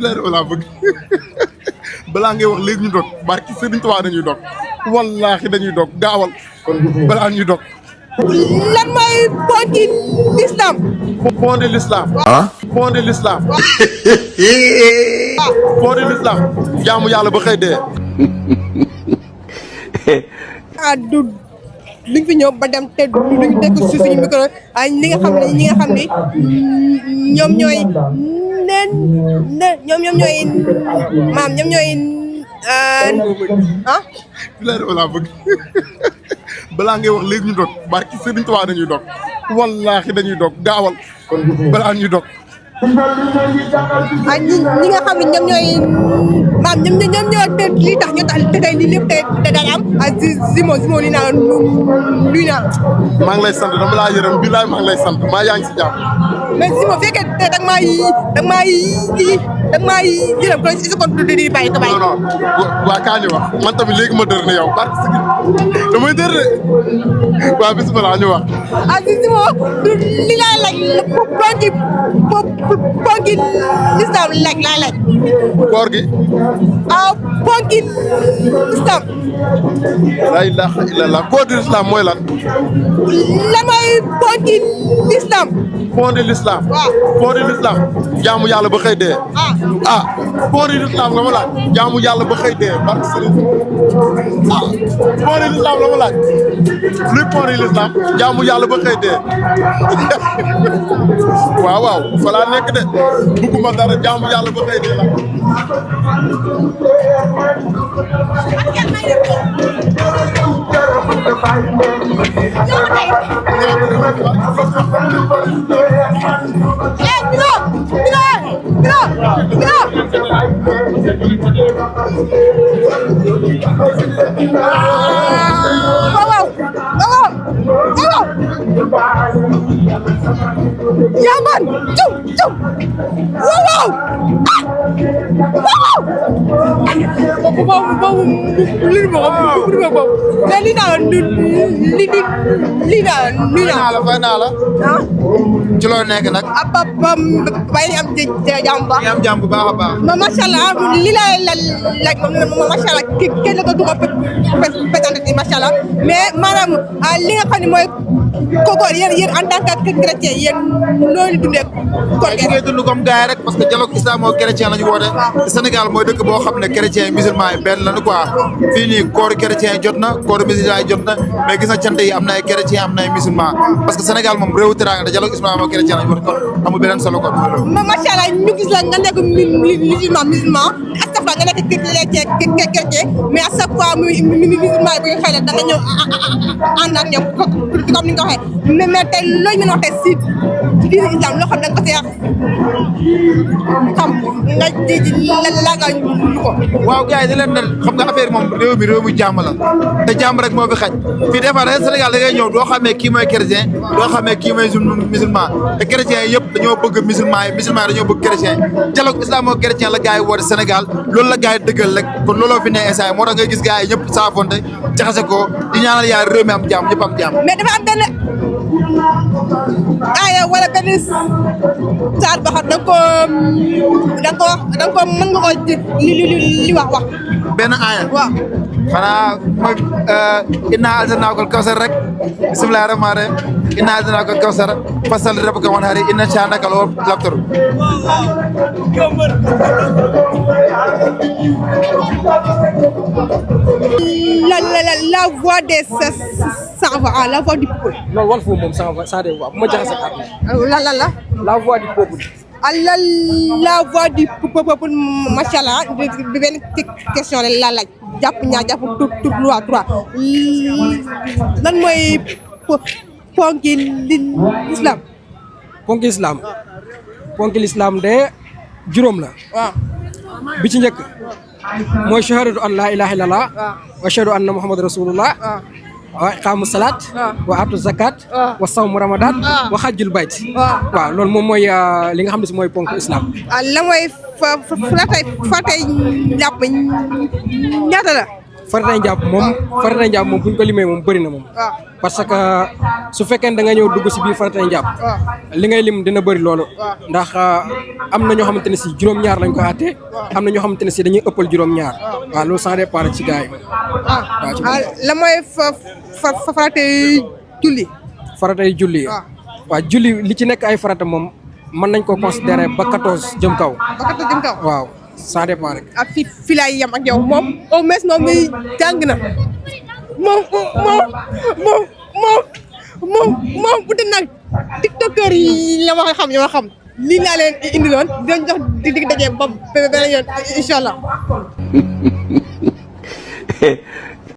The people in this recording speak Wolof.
leer wala bëgg balaa ngay wax léegi ñu dog barki Sëriñ Tuubaa dañuy dog wallaahi dañuy dog gaawal balaa ñuy dog. lan mooy ponki l'islam. Pont de l'islam. Pont de l'islam. Pont de l'islam. jaamu yàlla ba xëy dee. du li fi ñëw ba dem te duñ tekk si suñu micro ay ñi nga xam ne ñoom ñooy ñoom ñooy maam ñoom ñooy leer wala bëgg balaa ngay wax léegi ñu dog barki Sëriñ Tuubaa dañuy dog wallaahi dañuy dog gaawal balaa ñuy dog. ñi nga xam ne ñoom ñooy maam ñoom ñoo te lii tax ñu tax te tey lii lépp te daan am Zimo lii naa luy naa. maa ngi lay sant dama laa yërëm bilaay maa ngi lay sant maa yaa ngi si jàmm. mais Zimo fekkee te da nga maa yërëm kon si kon di bàyyi ko bàyyi. non waa kaa ñu wax man tamit léegi ma dër ne yow barki si damay dër de waa bisimilah ñu wax. Zimo li laa laaj ponki l'islam laa laaj. koor gi. ponki l'islam. la ilaha illallah koor di l'islam mooy lan. lan mooy ponki l'islam. pont de l'islam. waaw pont de l'islam jaamu yàlla ba xëy dee. pont de l'islam la ma laaj jaamu yàlla ba xëy dee barke Sëriñ pont de l'islam la ma laaj luy pont de l'islam jaamu yàlla ba xëy dee waaw fa laa nekk de bëgguma dara jaamu yàlla ba xëy dee la. yaa man cum waaw boobu lii ma ko mais lii naa la fay naa la. ci loo nekk nag. bay am jàmm baax. am jàmm bu baax a baax. macha allah lii laa laaj moom macha allah kenn ko du ko présenté macha allah mais maanaam li nga xam ne mooy kooku yéen en tant que chrétien yéen loolu dundee koor gi. ngay dund comme gars yi rek parce que dialogue islamo-chrétien la ñu woote. te Sénégal mooy dëkk boo xam ne chrétien yi musulman yi benn lañu quoi fii nii kooru chrétien yi jot na kooru musulman yi jot na mais gis na cant yi am na ay chrétien am na ay musulman parce que Sénégal moom réewu teraanga te dialogue islamo-chrétien la ñu woote kon amul beneen solo kon. macha allah ñu gis la nga nekk musulman à chaque fois nga nekk chrétien mais à chaque fois musulman yi bu ñu xëy na da nga ñëw ànd ak ñoom comme ni nga ko waxee mais tey looñu mën a waxee si diine islam loo xam ne da nga ko see xam nga la nga lu ko. waaw gars yi di leen ne xam nga affaire moom réew mi jàmm la te jàmm rek moo fi xaj fii des fois da Sénégal da ngay ñëw doo xamee kii mooy chrétien doo xamee kii mooy musulman te chrétien yi yëpp dañoo bëgg musulman yi dañoo bëgg chrétien dialogue islamo-chrétien la gars yi woote Sénégal loolu la gars yi dëggal rek kon looloo fi ne instant moo tax ngay gis gars yi ñëpp saafonte jaxase ko di ñaanal yaa réew mi am jàmm ñëpp am jàmm. mais dafa am benn aaya wala benn saar boo xam da nga ko mën nga ko li wax. benn aaya. waaw. xanaa mooy inna anzalnaakal kawsar rek bismillaahi rahmaani rahiim inna anzalnaakal kawsar fasalli li rabbika wanhar inna shaani'aka huwal abtar. la voix des sans-voix la voix du peuple. loolu wal foofu moom sans des voix bu ma jaxase ak la voix du peuple. la voix du peuple macha allah benn question la laaj jàpp ñaar jàpp trois lan mooy ponki l'islam. ponki l'islam de juróom la. waaw. bi ci njëkk mooy shahadatu an laa ilaaha illallah. wa shahadu anna muhammad rasulullah. wa iqaamu salaat. wa atu zakat. wa sawmu ramadan. wa xajjul bayt. waaw loolu moom mooy li nga xam ne si mooy ponk islam. la mooy fa tey jàpp ñaata la. faratay njàpp moom buñ ko limee moom bëri na moom. parce que su fekkee da nga ñëw dugg si biir faratay njàpp. li ngay lim dina bëri loolu. ndax am na ñoo xamante ne si juróom-ñaar lañ ko àttee. am na ñoo xamante ne si dañuy ëppal juróom-ñaar. waaw loolu ça dépend ci gars yi. la mooy faratay julli. faratay julli. waaw julli li ci nekk ay farata moom mën nañ ko considérer ba 14 jëm kaw. waaw ça dépend rek. ak fi laay yem ak yow moom au moins moom muy jàng na moom bu dee nag tiktokeur yi la ma xam ñoo xam lii laa leen indi loon dinañ jox dig daje ba beneen yoon incha allah.